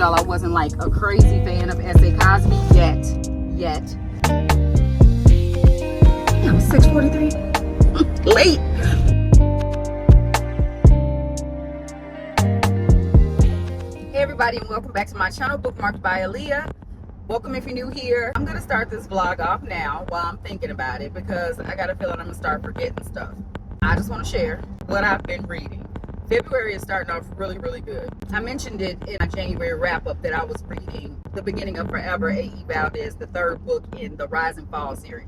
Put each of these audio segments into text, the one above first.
y'all I wasn't like a crazy fan of S.A. Cosby yet. Damn, 6:43. Late. Hey everybody, and welcome back to my channel, Bookmarked by Aaliyah. Welcome if you're new here. I'm gonna start this vlog off now while I'm thinking about it, because I got a feeling I'm gonna start forgetting stuff. I just want to share what I've been reading. February is starting off really, really good. I mentioned it in my January wrap-up that I was reading The Beginning of Forever, A.E. Valdez, the third book in the Rise and Fall series.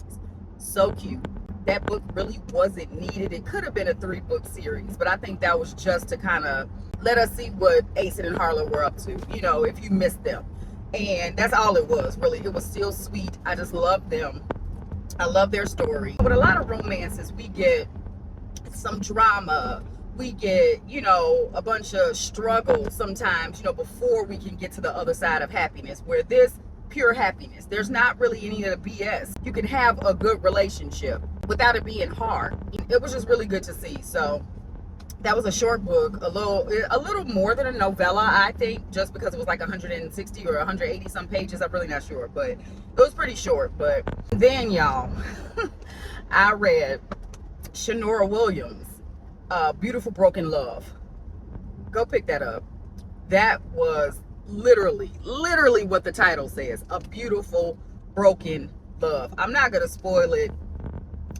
So cute. That book really wasn't needed. It could have been a 3-book series, but I think that was just to kind of let us see what Ace and Harlan were up to, you know, if you missed them. And that's all it was, really. It was still sweet. I just love them. I love their story. With a lot of romances, we get some drama. We get, you know, a bunch of struggle sometimes, you know, before we can get to the other side of happiness, where this pure happiness, there's not really any of the BS. You can have a good relationship without it being hard. It was just really good to see. So that was a short book, a little more than a novella, I think, just because it was like 160 or 180 some pages. I'm really not sure, but it was pretty short. But then, y'all, I read Shanora Williams, Beautiful Broken Love. Go pick that up. That was literally what the title says, a beautiful broken love. I'm not gonna spoil it.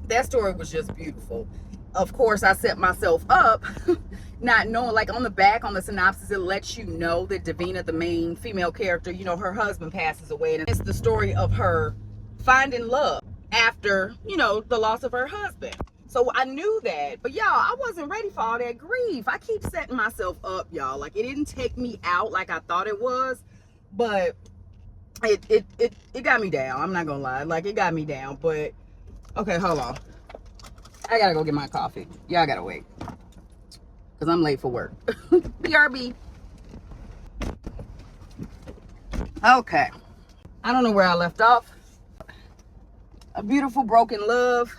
That story was just beautiful. Of course, I set myself up not knowing, like on the back, on the synopsis, it lets you know that Davina, the main female character, you know, her husband passes away, and it's the story of her finding love after, you know, the loss of her husband. So I knew that, but y'all, I wasn't ready for all that grief. I keep setting myself up, y'all. Like, it didn't take me out like I thought it was, but it got me down. I'm not gonna lie, like, it got me down. But okay, hold on. I gotta go get my coffee. Y'all gotta wait, cause I'm late for work. BRB. Okay, I don't know where I left off. A Beautiful Broken Love.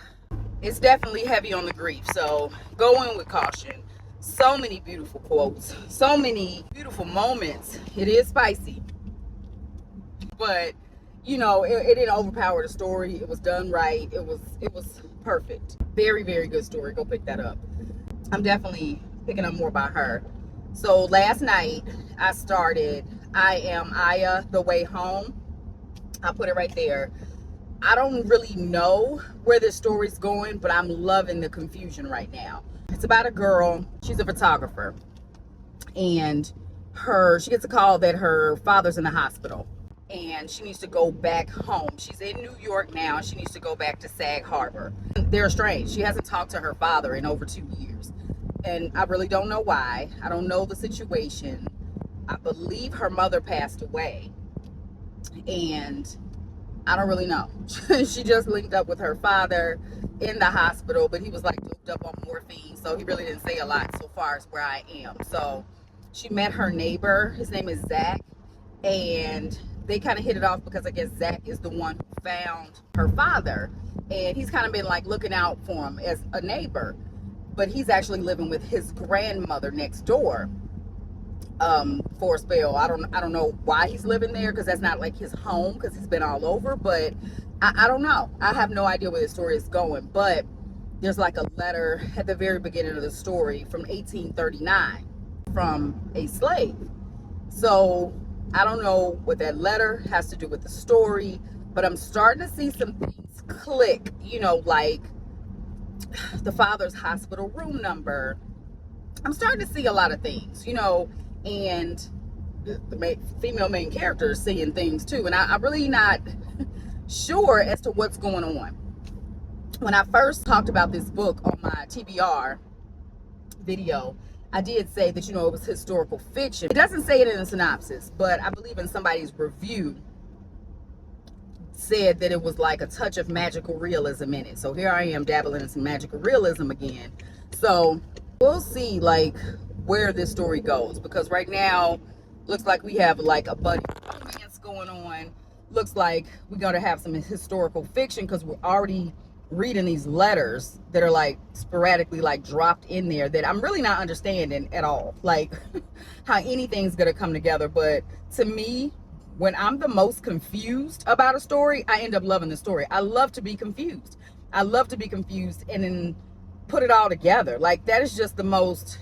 It's definitely heavy on the grief, so go in with caution. So many beautiful quotes, so many beautiful moments. It is spicy, but you know, it didn't overpower the story. It was done right. It was perfect. Very, very good story. Go pick that up. I'm definitely picking up more by her. So last night I started I Am Aya, The Way Home. I'll put it right there. I don't really know where this story's going, but I'm loving the confusion right now. It's about a girl. She's a photographer, and she gets a call that her father's in the hospital and she needs to go back home. She's in New York now. She needs to go back to Sag Harbor. They're estranged. She hasn't talked to her father in over 2 years, and I really don't know why. I don't know the situation. I believe her mother passed away, and I don't really know. She just linked up with her father in the hospital, but he was like doped up on morphine, so he really didn't say a lot so far as where I am. So she met her neighbor. His name is Zach, and they kind of hit it off because I guess Zach is the one who found her father, and he's kind of been like looking out for him as a neighbor, but he's actually living with his grandmother next door for a spell. I don't know why he's living there, because that's not like his home, because he's been all over. But I don't know. I have no idea where the story is going. But there's like a letter at the very beginning of the story from 1839 from a slave. So I don't know what that letter has to do with the story, but I'm starting to see some things click, you know, like the father's hospital room number. I'm starting to see a lot of things, you know, and the female main character is seeing things too. And I'm really not sure as to what's going on. When I first talked about this book on my TBR video, I did say that, you know, it was historical fiction. It doesn't say it in the synopsis, but I believe in somebody's review said that it was like a touch of magical realism in it. So here I am dabbling in some magical realism again. So we'll see like where this story goes, because right now looks like we have like a buddy romance going on. Looks like we're going to have some historical fiction, because we're already reading these letters that are like sporadically like dropped in there that I'm really not understanding at all, like how anything's gonna come together. But to me, when I'm the most confused about a story, I end up loving the story. I love to be confused. I love to be confused and then put it all together. Like, that is just the most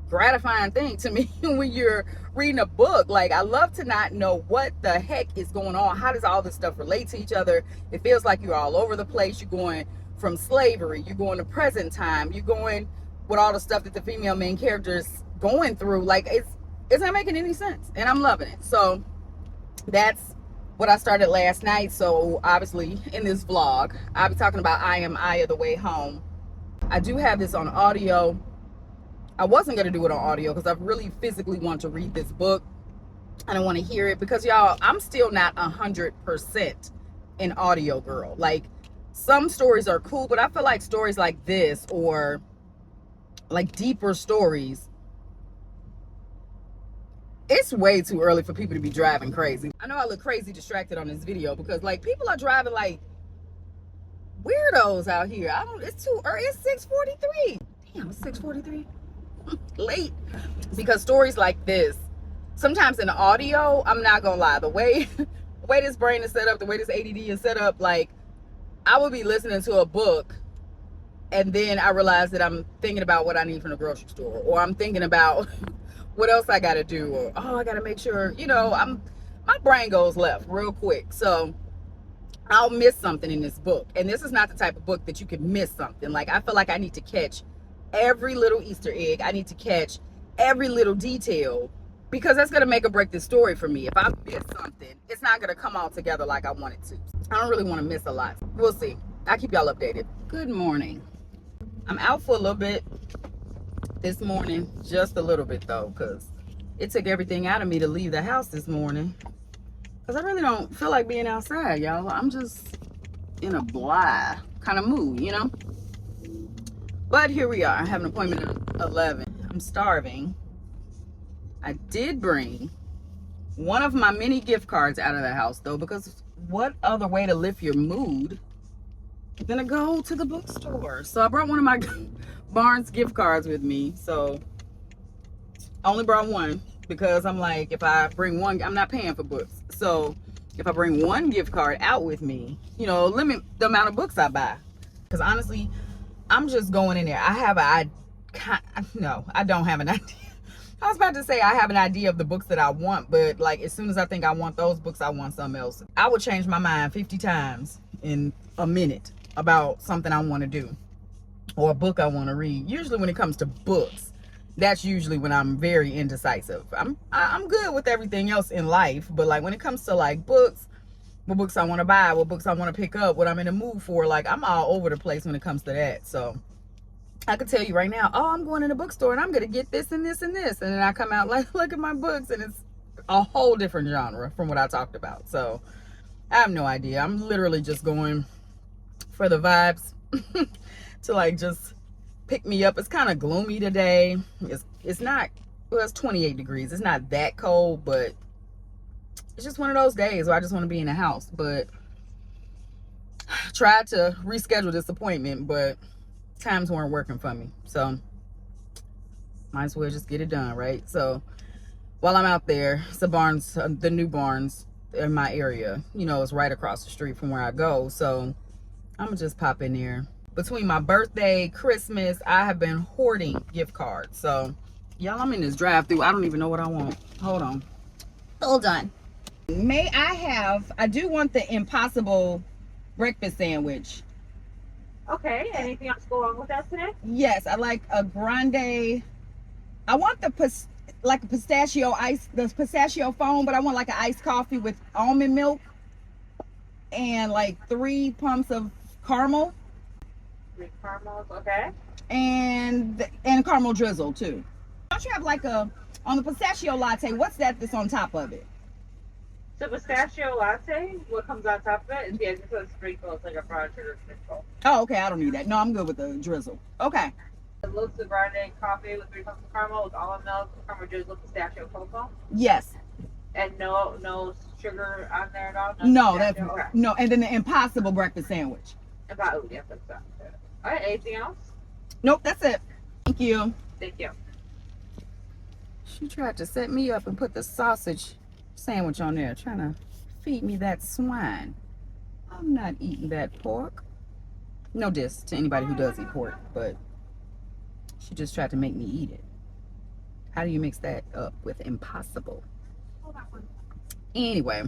gratifying thing to me when you're reading a book. Like, I love to not know what the heck is going on. How does all this stuff relate to each other? It feels like you're all over the place. You're going from slavery, you're going to present time, you're going with all the stuff that the female main character is going through. Like, it's not making any sense, and I'm loving it. So that's what I started last night. So obviously in this vlog, I'll be talking about I Am Aya the Way Home. I do have this on audio. I wasn't going to do it on audio because I really physically want to read this book. I don't want to hear it because, y'all, I'm still not 100% an audio girl. Like, some stories are cool, but I feel like stories like this, or like deeper stories, it's way too early for people to be driving crazy. I know I look crazy distracted on this video because, like, people are driving like weirdos out here. It's too early. It's 6:43. Damn, it's 6:43. Late. Because stories like this, sometimes in audio, I'm not gonna lie, the way this brain is set up, the way this ADD is set up, like, I would be listening to a book and then I realize that I'm thinking about what I need from the grocery store, or I'm thinking about what else I gotta do, or I gotta make sure, my brain goes left real quick. So I'll miss something in this book. And this is not the type of book that you can miss something. Like, I feel like I need to catch every little Easter egg. I need to catch every little detail, because that's going to make or break this story for me. If I miss something, it's not going to come all together like I want it to. I don't really want to miss a lot. We'll see. I'll keep y'all updated. Good morning. I'm out for a little bit this morning. Just a little bit, though, because it took everything out of me to leave the house this morning. Because I really don't feel like being outside, y'all. I'm just in a blah kind of mood, But here we are. I have an appointment at 11. I'm starving. I did bring one of my many gift cards out of the house, though, because what other way to lift your mood than to go to the bookstore? So I brought one of my Barnes gift cards with me. So I only brought one because I'm like, if I bring one, I'm not paying for books. So if I bring one gift card out with me, limit the amount of books I buy. Because honestly, I'm just going in there. I don't have an idea. I was about to say I have an idea of the books that I want, but like, as soon as I think I want those books, I want something else. I would change my mind 50 times in a minute about something I want to do or a book I want to read. Usually when it comes to books, that's usually when I'm very indecisive. I'm good with everything else in life, but like when it comes to like books, what books I want to buy, what books I want to pick up, what I'm in the mood for, like, I'm all over the place when it comes to that. So I could tell you right now, I'm going in the bookstore and I'm going to get this and this and this. And then I come out like, look at my books, and it's a whole different genre from what I talked about. So I have no idea. I'm literally just going for the vibes to like just pick me up. It's kind of gloomy today. It's not, well, it's 28 degrees. It's not that cold, but it's just one of those days where I just want to be in the house. But tried to reschedule this appointment, but times weren't working for me. So might as well just get it done, right? So while I'm out there, it's the Barnes, the new Barnes in my area. It's right across the street from where I go. So I'm gonna just pop in there. Between my birthday, Christmas, I have been hoarding gift cards. So y'all, I'm in this drive-through. I don't even know what I want. Hold on. I do want the Impossible breakfast sandwich. Okay, anything else go on with that today? Yes, I like a grande. I want the pistachio ice, the pistachio foam, but I want like an iced coffee with almond milk and like 3 pumps of caramel. 3 caramels, okay. And caramel drizzle too. Don't you have like on the pistachio latte, what's that's on top of it? So pistachio latte, what comes on top of it is just a sprinkle. It's like a brown sugar sprinkle. Oh, okay, I don't need that. No, I'm good with the drizzle. Okay. It looks like grande coffee with 3 pumps of caramel with almond milk, caramel drizzle, pistachio cocoa. Yes. And no sugar on there at all? No, that's okay. No. And then the Impossible breakfast sandwich. About yeah, that's that. All right. Anything else? Nope, that's it. Thank you. Thank you. She tried to set me up and put the sausage sandwich on there, trying to feed me that swine. I'm not eating that pork. No diss to anybody who does eat pork, but she just tried to make me eat it. How do you mix that up with impossible? Anyway,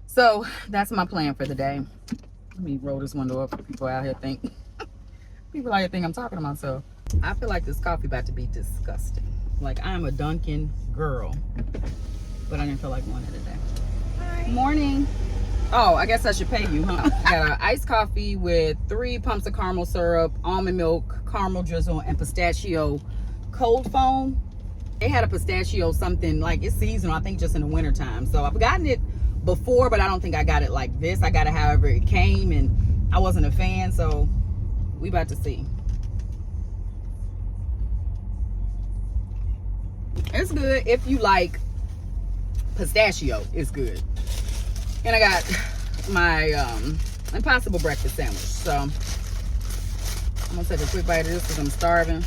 so that's my plan for the day. Let me roll this window up for people out here think I'm talking to myself. I feel like this coffee about to be disgusting. Like I'm a Dunkin' girl, but I didn't feel like one today. Hi. Morning. Oh, I guess I should pay you, huh? I got an iced coffee with 3 pumps of caramel syrup, almond milk, caramel drizzle, and pistachio cold foam. They had a pistachio something, like it's seasonal, I think just in the winter time. So I've gotten it before, but I don't think I got it like this. I got it however it came, and I wasn't a fan, so we about to see. It's good if you like pistachio. It's good. And I got my Impossible breakfast sandwich. So I'm gonna take a quick bite of this because I'm starving.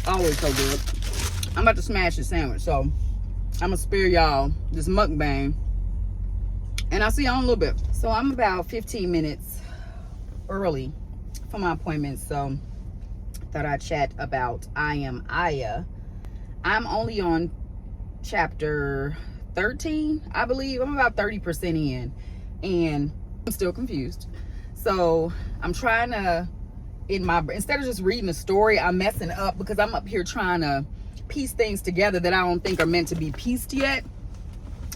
Always so good. I'm about to smash the sandwich, so I'm gonna spare y'all this mukbang, and I'll see y'all in a little bit. So I'm about 15 minutes early for my appointment, so thought I'd chat about I Am Aya. I'm only on chapter 13, I believe. I'm about 30% in, and I'm still confused. So I'm trying to, instead of just reading the story, I'm messing up because I'm up here trying to piece things together that I don't think are meant to be pieced yet.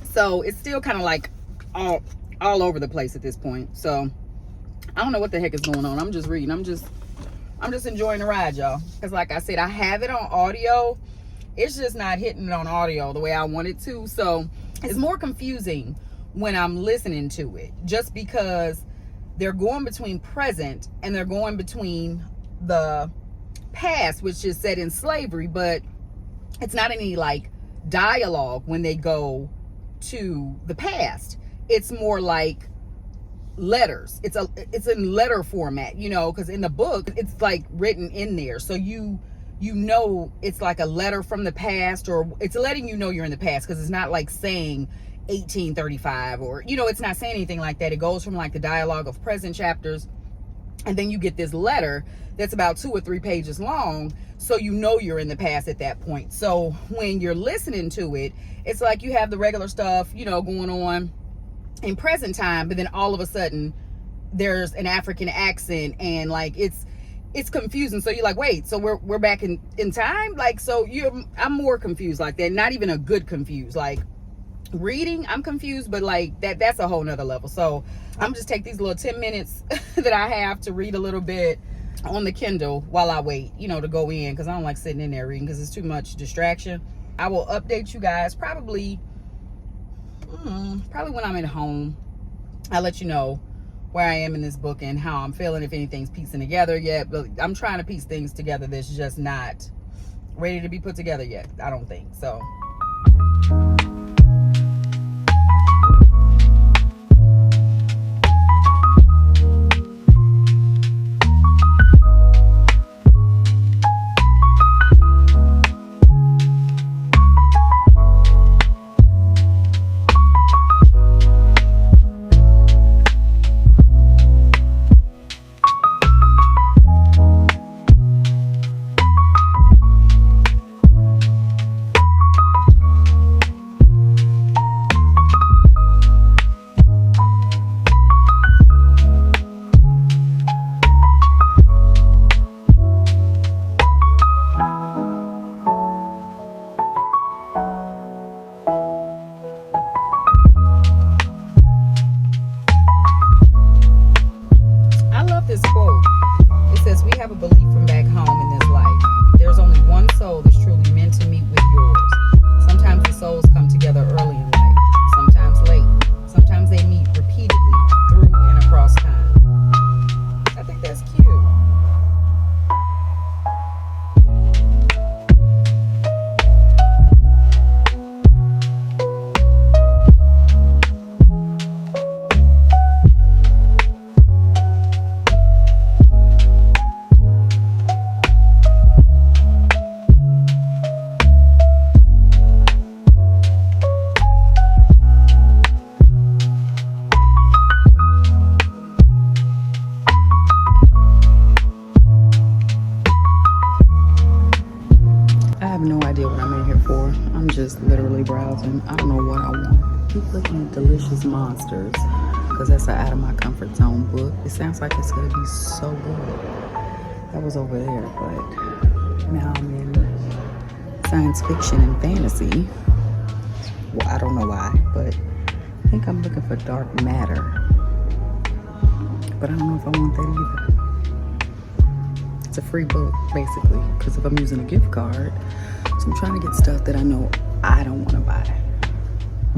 So it's still kind of like all over the place at this point. So I don't know what the heck is going on. I'm just reading. I'm just enjoying the ride, y'all. Because like I said, I have it on audio. It's just not hitting it on audio the way I want it to. So it's more confusing when I'm listening to it, just because they're going between present and they're going between the past, which is set in slavery, but it's not any like dialogue when they go to the past. It's more like letters. It's in letter format, you know, because in the book it's like written in there, so you know it's like a letter from the past, or it's letting you know you're in the past, because it's not like saying 1835, or you know, it's not saying anything like that. It goes from like the dialogue of present chapters, and then you get this letter that's about 2 or 3 pages long, so you know you're in the past at that point. So when you're listening to it, it's like you have the regular stuff, you know, going on in present time, but then all of a sudden there's an African accent, and like it's confusing. So you're like, wait, so we're back in time? Like, so I'm more confused like that. Not even a good confused. Like reading, I'm confused, but like that's a whole nother level. So I'm just take these little 10 minutes that I have to read a little bit on the Kindle while I wait, you know, to go in, because I don't like sitting in there reading because it's too much distraction. I will update you guys probably when I'm at home. I'll let you know where I am in this book and how I'm feeling, if anything's piecing together yet. But I'm trying to piece things together that's just not ready to be put together yet, I don't think so. idea what I'm in here for. I'm just literally browsing. I don't know what I want. Keep looking at Delicious Monsters because that's an out of my comfort zone book. It sounds like it's gonna be so good. That was over there, but now I'm in science fiction and fantasy. Well, I don't know why, but I think I'm looking for Dark Matter. But I don't know if I want that either. It's a free book, basically, because if I'm using a gift card, so I'm trying to get stuff that I know I don't want to buy.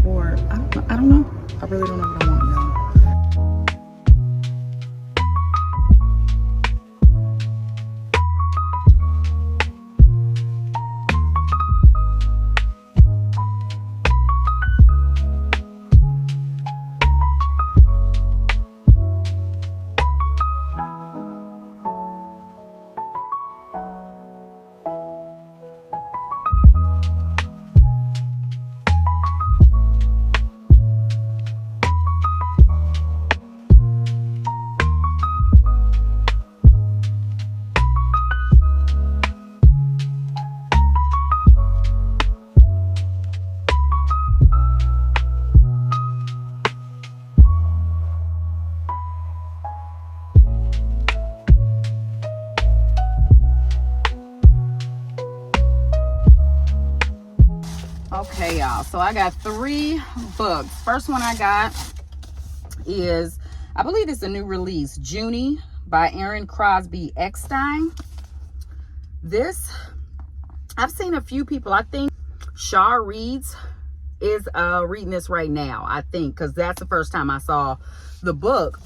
Or, I don't know. I really don't know what I want now. Okay, y'all, so I got 3 books. First one I got is, I believe it's a new release, Junie by Erin Crosby Eckstein. This, I've seen a few people, I think Shar Reads is reading this right now, I think, because that's the first time I saw the book.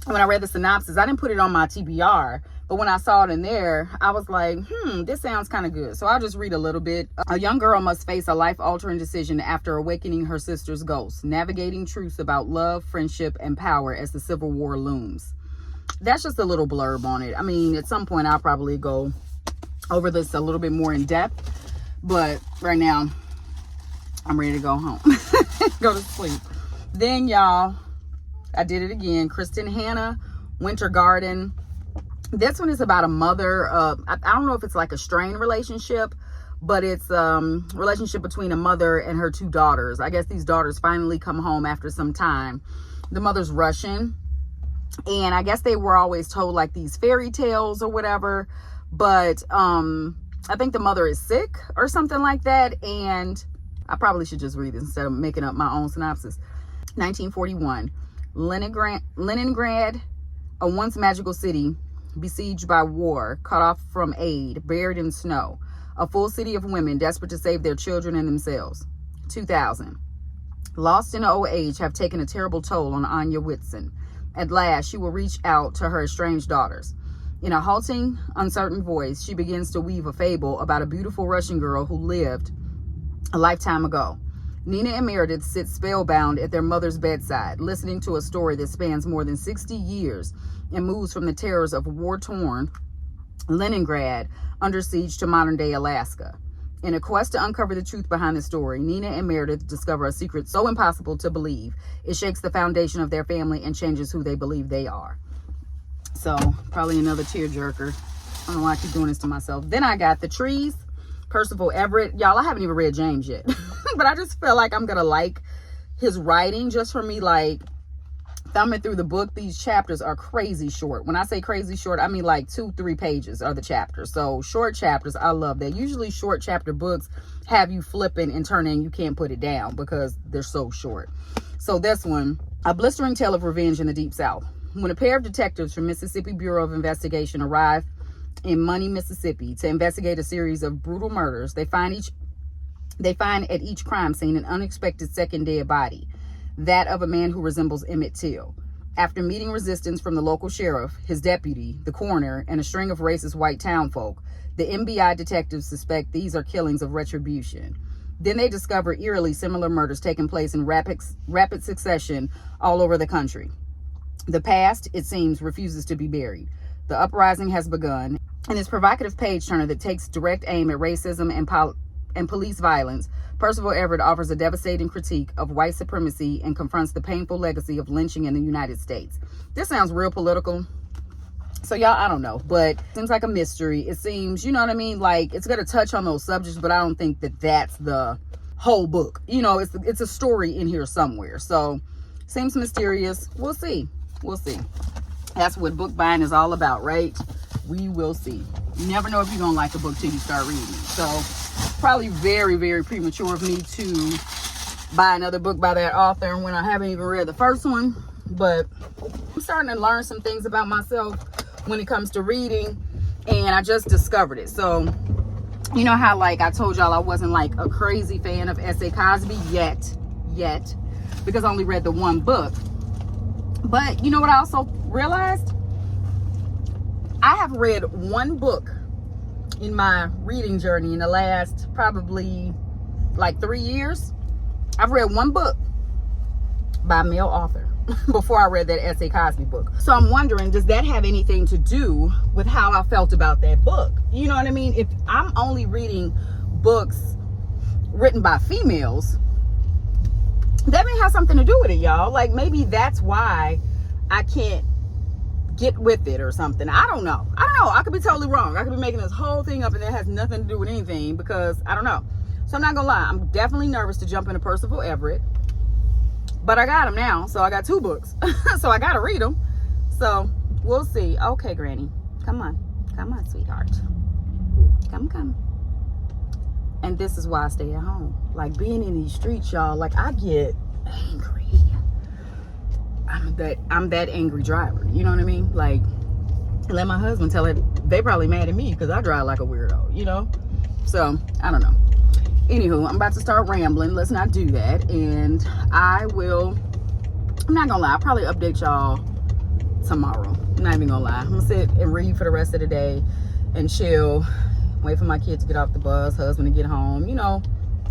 When I read the synopsis, I didn't put it on my TBR, but when I saw it in there, I was like, this sounds kind of good. So I'll just read a little bit. A young girl must face a life-altering decision after awakening her sister's ghost, navigating truths about love, friendship, and power as the Civil War looms. That's just a little blurb on it. I mean, at some point, I'll probably go over this a little bit more in depth, but right now, I'm ready to go home, go to sleep. Then, y'all, I did it again. Kristen Hanna, Winter Garden. This one is about a mother. I don't know if it's like a strained relationship, but it's relationship between a mother and her 2 daughters. I guess these daughters finally come home after some time. The mother's Russian, and I guess they were always told like these fairy tales or whatever, but I think the mother is sick or something like that, and I probably should just read this instead of making up my own synopsis. 1941, Leningrad, a once magical city, besieged by war, cut off from aid, buried in snow. A full city of women desperate to save their children and themselves. 2000. Lost in old age have taken a terrible toll on Anya Whitson. At last, she will reach out to her estranged daughters. In a halting, uncertain voice, she begins to weave a fable about a beautiful Russian girl who lived a lifetime ago. Nina and Meredith sit spellbound at their mother's bedside, listening to a story that spans more than 60 years and moves from the terrors of war-torn Leningrad under siege to modern-day Alaska. In a quest to uncover the truth behind the story, Nina and Meredith discover a secret so impossible to believe, it shakes the foundation of their family and changes who they believe they are. So, probably another tearjerker. I don't know why I keep doing this to myself. Then I got The Trees, Percival Everett. Y'all, I haven't even read James yet. But I just feel like I'm going to like his writing just for me, like, thumbing through the book. These chapters are crazy short. When I say crazy short, I mean like 2-3 pages are the chapters. So short chapters, I love that. Usually short chapter books have you flipping and turning. You can't put it down because they're so short. So this one, a blistering tale of revenge in the Deep South. When a pair of detectives from Mississippi Bureau of Investigation arrive in Money, Mississippi to investigate a series of brutal murders, they find at each crime scene an unexpected second dead body, that of a man who resembles Emmett Till. After meeting resistance from the local sheriff, his deputy, the coroner, and a string of racist white townfolk, the MBI detectives suspect these are killings of retribution. Then they discover eerily similar murders taking place in rapid succession all over the country. The past, it seems, refuses to be buried. The uprising has begun. In this provocative page-turner that takes direct aim at racism and police violence, Percival Everett offers a devastating critique of white supremacy and confronts the painful legacy of lynching in the United States. This sounds real political. So y'all, I don't know, but it seems like a mystery. It seems, you know what I mean? Like it's gonna touch on those subjects, but I don't think that that's the whole book. You know, it's a story in here somewhere. So seems mysterious. We'll see. We'll see. That's what book buying is all about, right? We will see. You never know if you're gonna like a book till you start reading it. So probably very, very premature of me to buy another book by that author when I haven't even read the first one. But I'm starting to learn some things about myself when it comes to reading, and I just discovered it. So you know how like I told y'all I wasn't like a crazy fan of S.A. Cosby yet, because I only read the one book. But you know what I also realized? I have read one book in my reading journey in the last probably like 3 years. I've read one book by a male author before I read that S.A. Cosby book. So I'm wondering, does that have anything to do with how I felt about that book? You know what I mean? If I'm only reading books written by females, that may have something to do with it, y'all. Like maybe that's why I can't get with it or something. I don't know. I could be totally wrong. I could be making this whole thing up and it has nothing to do with anything, because I don't know. So I'm not gonna lie, I'm definitely nervous to jump into Percival Everett, but I got him now, so I got 2 books. So I gotta read them. So we'll see. Okay, Granny, come on, sweetheart, come. And this is why I stay at home. Like being in these streets, y'all, like I get angry. I'm that angry driver. You know what I mean? Like, let my husband tell it. They probably mad at me because I drive like a weirdo, you know? So I don't know. Anywho, I'm about to start rambling. Let's not do that. And I'm not gonna lie, I'll probably update y'all tomorrow. I'm not even gonna lie. I'm gonna sit and read for the rest of the day and chill. Wait for my kids to get off the bus, husband to get home, you know,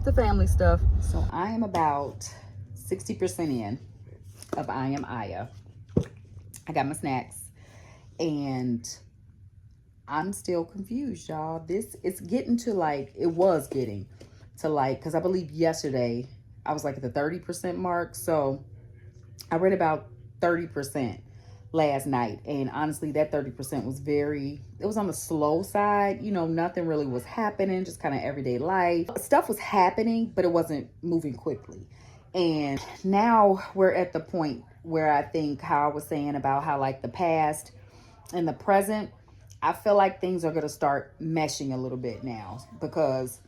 the family stuff. So I am about 60% in of I Am Aya. I got my snacks and I'm still confused, y'all. It's getting to like, it was getting to like, because I believe yesterday I was like at the 30% mark. So I read about 30% last night, and honestly that 30% was it was on the slow side. You know, nothing really was happening, just kind of everyday life stuff was happening, but it wasn't moving quickly. And now we're at the point where I think how I was saying about how like the past and the present, I feel like things are going to start meshing a little bit now, because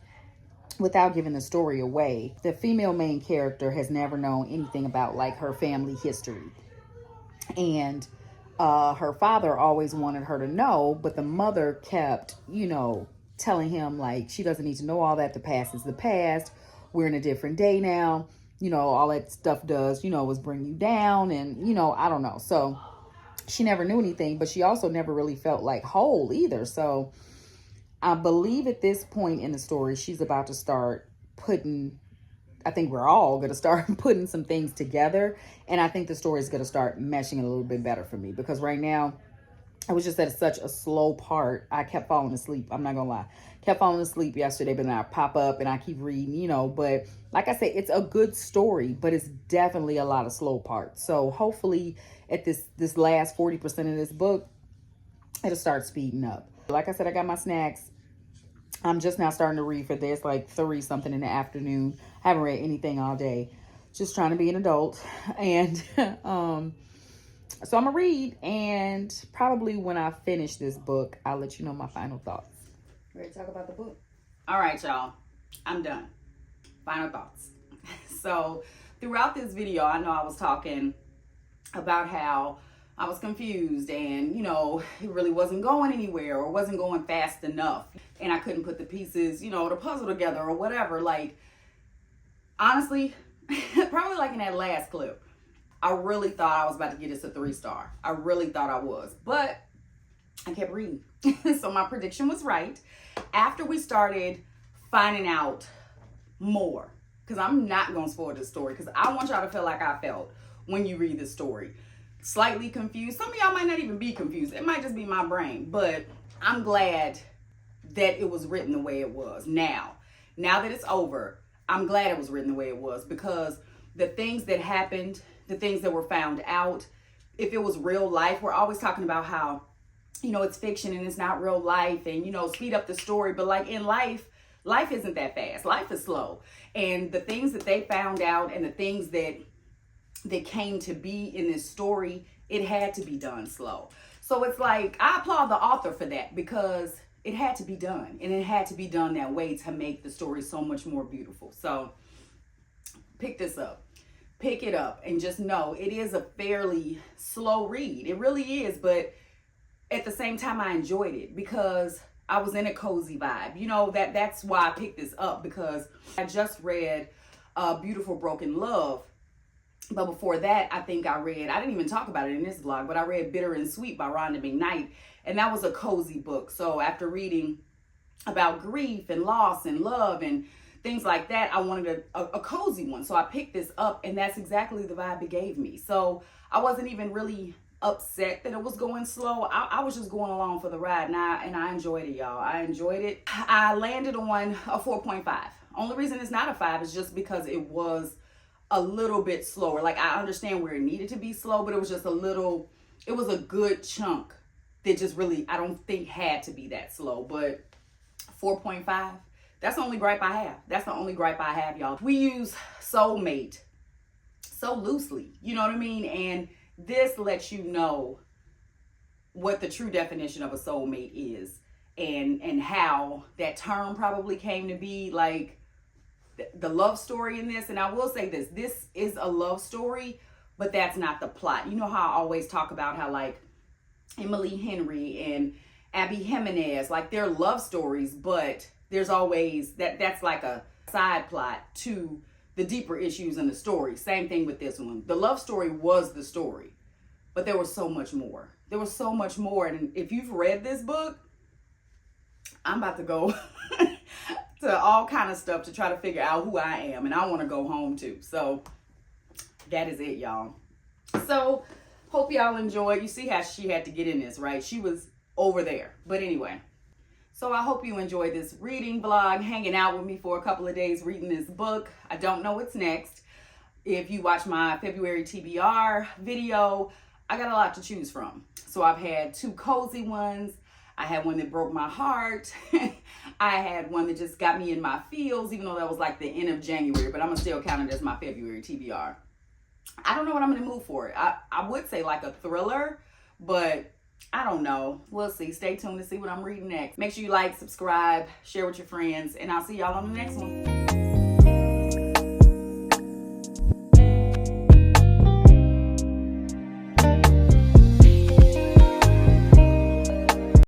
without giving the story away, the female main character has never known anything about like her family history. And her father always wanted her to know, but the mother kept, you know, telling him like she doesn't need to know all that. The past is the past. We're in a different day now. You know, all that stuff does, you know, is bring you down. And, you know, I don't know. So she never knew anything, but she also never really felt like whole either. So I believe at this point in the story, she's about to start I think we're all going to start putting some things together. And I think the story is going to start meshing a little bit better for me, because right now I was just at such a slow part. I kept falling asleep. I'm not going to lie. Kept falling asleep yesterday, but then I pop up and I keep reading, you know. But like I said, it's a good story, but it's definitely a lot of slow parts. So hopefully at this last 40% of this book, it'll start speeding up. Like I said, I got my snacks. I'm just now starting to read for this, like 3 something in the afternoon. I haven't read anything all day. Just trying to be an adult. And so I'm going to read. And probably when I finish this book, I'll let you know my final thoughts. Ready to talk about the book? All right, y'all. I'm done. Final thoughts. So throughout this video, I know I was talking about how I was confused and, you know, it really wasn't going anywhere or wasn't going fast enough. And I couldn't put the pieces, you know, the puzzle together or whatever. Like, honestly, probably like in that last clip, I really thought I was about to get this a 3-star. I really thought I was, but I kept reading. So my prediction was right. After we started finding out more, because I'm not going to spoil this story, because I want y'all to feel like I felt when you read this story. Slightly confused. Some of y'all might not even be confused. It might just be my brain, but I'm glad that it was written the way it was. Now that it's over, I'm glad it was written the way it was, because the things that happened, the things that were found out, if it was real life, we're always talking about how you know, it's fiction and it's not real life, and, you know, speed up the story. But like in life, life isn't that fast. Life is slow. And the things that they found out and the things that came to be in this story, it had to be done slow. So it's like, I applaud the author for that, because it had to be done, and it had to be done that way to make the story so much more beautiful. So pick this up. Pick it up and just know it is a fairly slow read. It really is, but at the same time, I enjoyed it because I was in a cozy vibe. You know, that's why I picked this up, because I just read Beautiful Broken Love. But before that, I didn't even talk about it in this vlog, but I read Bitter and Sweet by Rhonda McKnight. And that was a cozy book. So after reading about grief and loss and love and things like that, I wanted a cozy one. So I picked this up, and that's exactly the vibe it gave me. So I wasn't even really upset that it was going slow. I was just going along for the ride, and I enjoyed it, y'all. I enjoyed it. I landed on a 4.5. Only reason it's not a 5 is just because it was a little bit slower. Like, I understand where it needed to be slow, but it was just it was a good chunk that just really, I don't think had to be that slow. But 4.5, that's the only gripe I have. That's the only gripe I have, y'all. We use soulmate so loosely, you know what I mean? And this lets you know what the true definition of a soulmate is, and how that term probably came to be, like the love story in this. And I will say this is a love story, but that's not the plot. You know how I always talk about how, like, Emily Henry and Abby Jimenez, like, they're love stories, but there's always that's like a side plot to the deeper issues in the story. Same thing with this one. The love story was the story, but there was so much more. There was so much more. And if you've read this book, I'm about to go to all kind of stuff to try to figure out who I am, and I want to go home too. So that is it, y'all. So hope y'all enjoyed. You see how she had to get in this, right? She was over there. But anyway, so I hope you enjoyed this reading vlog, hanging out with me for a couple of days reading this book. I don't know what's next. If you watch my February TBR video, I got a lot to choose from. So I've had 2 cozy ones. I had one that broke my heart. I had one that just got me in my feels, even though that was like the end of January, but I'm gonna still count it as my February TBR. I don't know what I'm gonna move for it. I would say like a thriller, but I don't know. We'll see. Stay tuned to see what I'm reading next. Make sure you like, subscribe, share with your friends, and I'll see y'all on the next one.